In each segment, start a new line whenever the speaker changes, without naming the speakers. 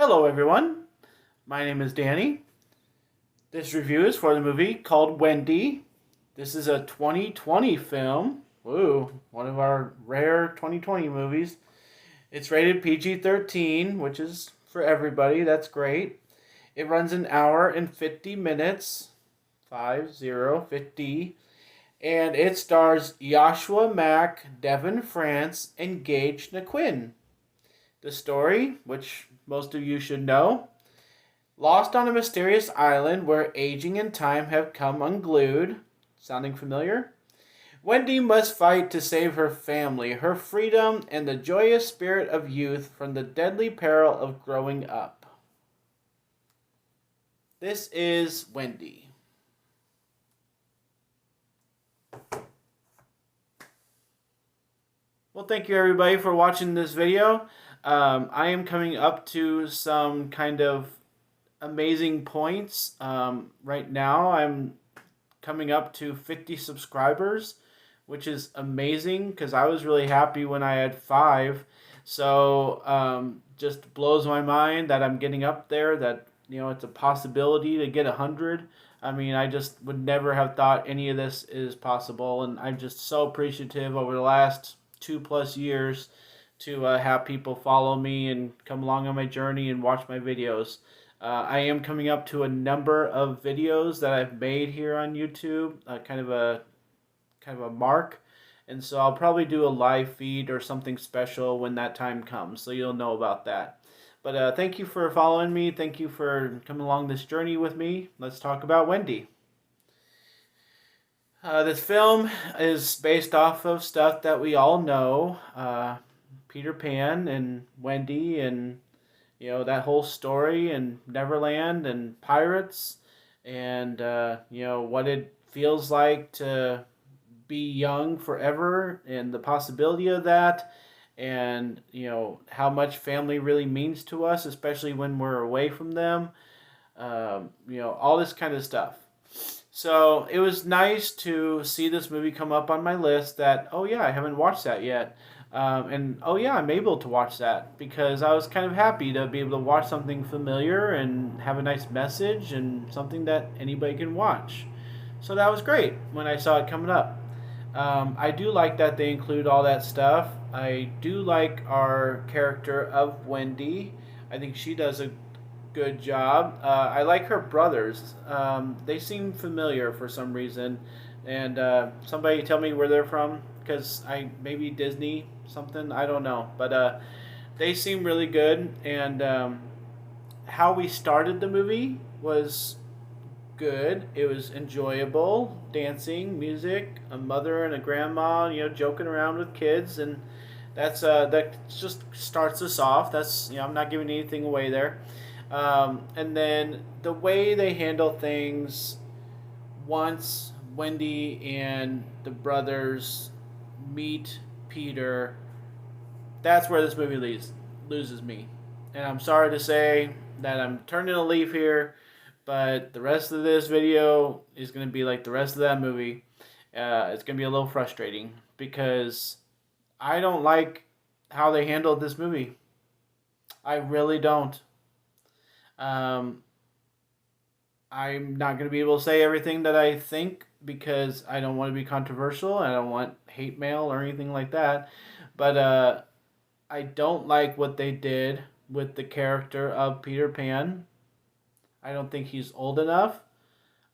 Hello, everyone. My name is Danny. This review is for the movie called Wendy. This is a 2020 film. Woo, one of our rare 2020 movies. It's rated PG-13, which is for everybody. That's great. It runs an hour and 50 minutes. 50. And it stars Joshua Mack, Devin France, and Gage NaQuinn. The story, which most of you should know: lost on a mysterious island where aging and time have come unglued. Sounding familiar? Wendy must fight to save her family, her freedom, and the joyous spirit of youth from the deadly peril of growing up. This is Wendy. Well, thank you everybody for watching this video. I am coming up to some kind of amazing points. Right now, I'm coming up to 50 subscribers, which is amazing because I was really happy when I had 5. So just blows my mind that I'm getting up there, that it's a possibility to get 100. I mean, I just would never have thought any of this is possible, and I'm just so appreciative over the last 2+ years to have people follow me and come along on my journey and watch my videos. I am coming up to a number of videos that I've made here on YouTube, kind of a mark, and so I'll probably do a live feed or something special when that time comes, so you'll know about that. But thank you for following me. Thank you for coming along this journey with me. Let's talk about Wendy. This film is based off of stuff that we all know. Peter Pan and Wendy and that whole story, and Neverland and pirates, and what it feels like to be young forever and the possibility of that, and how much family really means to us, especially when we're away from them. All this kind of stuff. So it was nice to see this movie come up on my list that, oh yeah, I haven't watched that yet. And oh yeah, I'm able to watch that because I was kind of happy to be able to watch something familiar and have a nice message and something that anybody can watch. So that was great when I saw it coming up. I do like that they include all that stuff. I do like our character of Wendy. I think she does a good job. I like her brothers. They seem familiar for some reason. And somebody tell me where they're from, because maybe Disney something, I don't know. But they seem really good, and how we started the movie was good. It was enjoyable, dancing, music, a mother and a grandma, joking around with kids, and that just starts us off. That's I'm not giving anything away there. And then the way they handle things once Wendy and the brothers meet Peter, that's where this movie loses me. And I'm sorry to say that I'm turning a leaf here, but the rest of this video is going to be like the rest of that movie. It's going to be a little frustrating because I don't like how they handled this movie. I really don't. I'm not going to be able to say everything that I think because I don't want to be controversial. I don't want hate mail or anything like that. But I don't like what they did with the character of Peter Pan. I don't think he's old enough.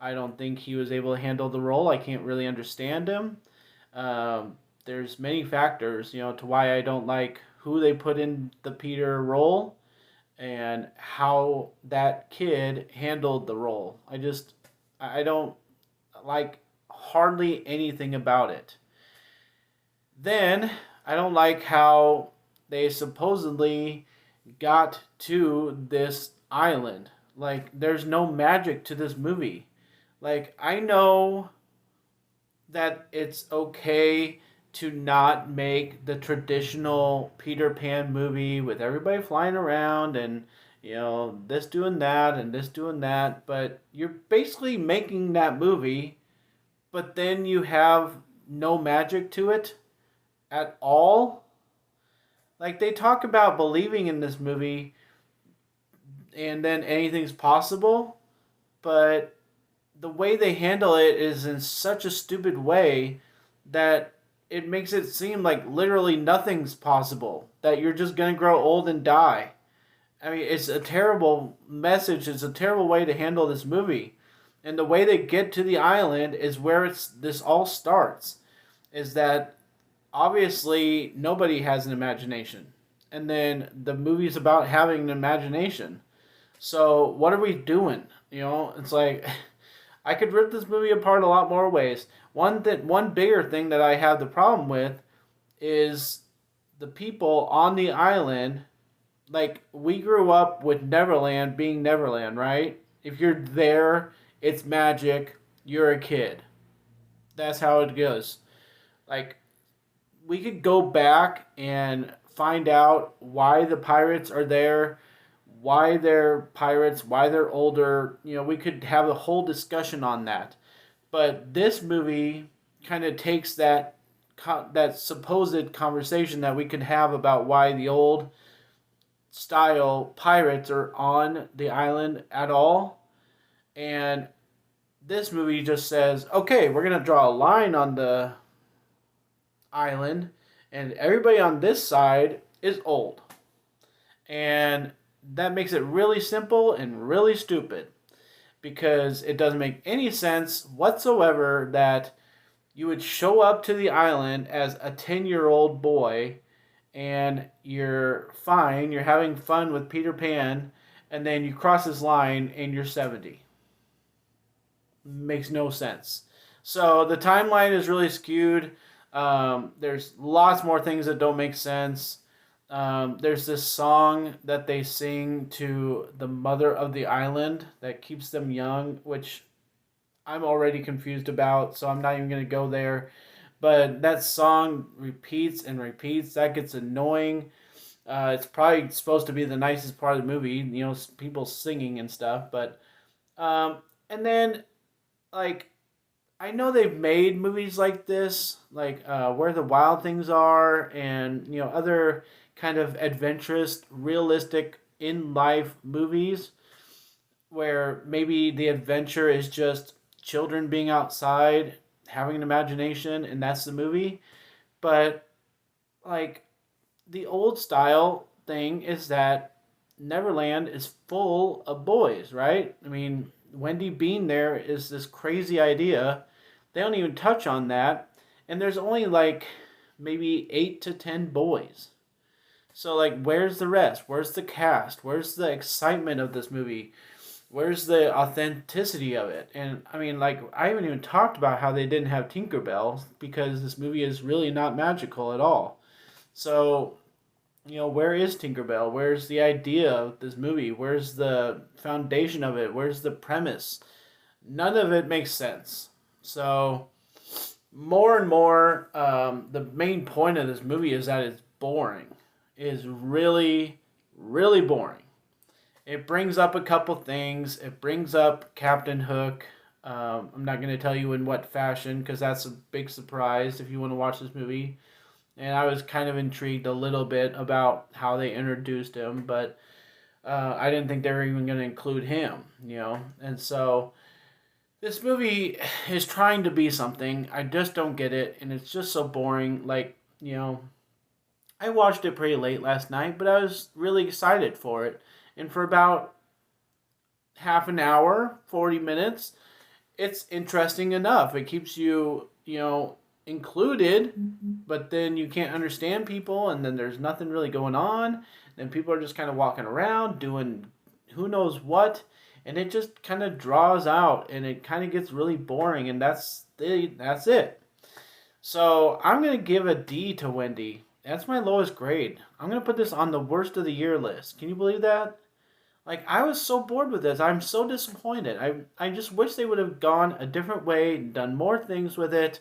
I don't think he was able to handle the role. I can't really understand him. There's many factors, to why I don't like who they put in the Peter role and how that kid handled the role. I don't like hardly anything about it. Then, I don't like how they supposedly got to this island. Like, there's no magic to this movie. Like, I know that it's okay to not make the traditional Peter Pan movie with everybody flying around and this doing that and this doing that, but you're basically making that movie, but then you have no magic to it at all. Like, they talk about believing in this movie, and then anything's possible. But the way they handle it is in such a stupid way that it makes it seem like literally nothing's possible. That you're just gonna grow old and die. I mean, it's a terrible message. It's a terrible way to handle this movie. And the way they get to the island is where this all starts. Is that obviously nobody has an imagination. And then the movie's about having an imagination. So what are we doing? It's like I could rip this movie apart a lot more ways. One bigger thing that I have the problem with is the people on the island. Like, we grew up with Neverland being Neverland, right? If you're there, it's magic. You're a kid. That's how it goes. Like, we could go back and find out why the pirates are there, why they're pirates, why they're older. We could have a whole discussion on that. But this movie kind of takes that supposed conversation that we could have about why the old style pirates are on the island at all. And this movie just says, okay, we're going to draw a line on the island, and everybody on this side is old. And that makes it really simple and really stupid because it doesn't make any sense whatsoever that you would show up to the island as a 10-year-old boy and you're fine, you're having fun with Peter Pan, and then you cross this line and you're 70. Makes no sense. So the timeline is really skewed. There's lots more things that don't make sense. There's this song that they sing to the mother of the island that keeps them young, which I'm already confused about, so I'm not even going to go there. But that song repeats and repeats. That gets annoying. It's probably supposed to be the nicest part of the movie, people singing and stuff. But and then, like, I know they've made movies like this, like Where the Wild Things Are, and other kind of adventurous, realistic in life movies where maybe the adventure is just children being outside having an imagination and that's the movie. But like, the old style thing is that Neverland is full of boys, right? I mean, Wendy being there is this crazy idea. They don't even touch on that. And there's only like maybe 8 to 10 boys. So, like, where's the rest? Where's the cast? Where's the excitement of this movie? Where's the authenticity of it? And I mean, like, I haven't even talked about how they didn't have Tinkerbell because this movie is really not magical at all. So, where is Tinkerbell? Where's the idea of this movie? Where's the foundation of it? Where's the premise? None of it makes sense. So, more and more, the main point of this movie is that it's boring. It is really, really boring. It brings up a couple things. It brings up Captain Hook. I'm not going to tell you in what fashion because that's a big surprise if you want to watch this movie. And I was kind of intrigued a little bit about how they introduced him, but I didn't think they were even going to include him, And so this movie is trying to be something. I just don't get it, and it's just so boring. Like, I watched it pretty late last night, but I was really excited for it. And for about half an hour, 40 minutes, it's interesting enough. It keeps you, included, but then you can't understand people, and then there's nothing really going on. And people are just kind of walking around doing who knows what, and it just kind of draws out, and it kind of gets really boring, and that's it. So I'm gonna give a D to Wendy. That's my lowest grade. I'm gonna put this on the worst of the year list. Can you believe that? Like, I was so bored with this. I'm so disappointed. I just wish they would have gone a different way, done more things with it.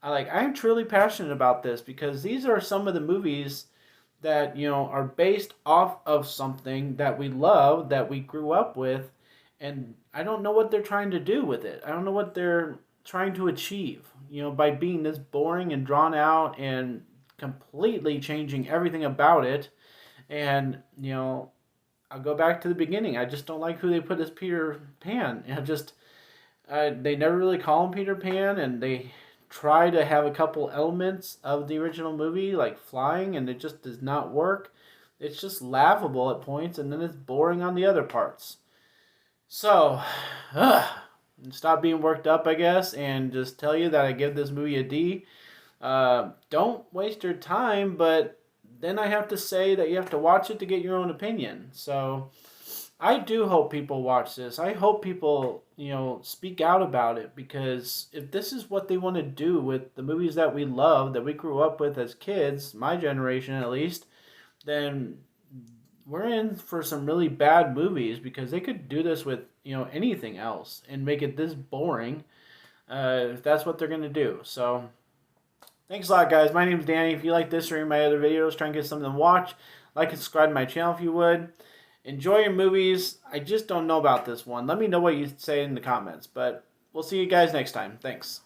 I'm truly passionate about this because these are some of the movies that, are based off of something that we love, that we grew up with, and I don't know what they're trying to do with it. I don't know what they're trying to achieve, by being this boring and drawn out and completely changing everything about it. And, I'll go back to the beginning. I just don't like who they put as Peter Pan. They never really call him Peter Pan, and they try to have a couple elements of the original movie, like flying, and it just does not work. It's just laughable at points, and then it's boring on the other parts. So, stop being worked up, I guess, and just tell you that I give this movie a D. Don't waste your time, but then I have to say that you have to watch it to get your own opinion. So, I do hope people watch this. I hope people, speak out about it, because if this is what they want to do with the movies that we love, that we grew up with as kids, my generation at least, then we're in for some really bad movies, because they could do this with, anything else and make it this boring, if that's what they're going to do. So, thanks a lot, guys. My name's Danny. If you like this or any of my other videos, try and get something to watch. Like and subscribe to my channel if you would. Enjoy your movies. I just don't know about this one. Let me know what you say in the comments. But we'll see you guys next time. Thanks.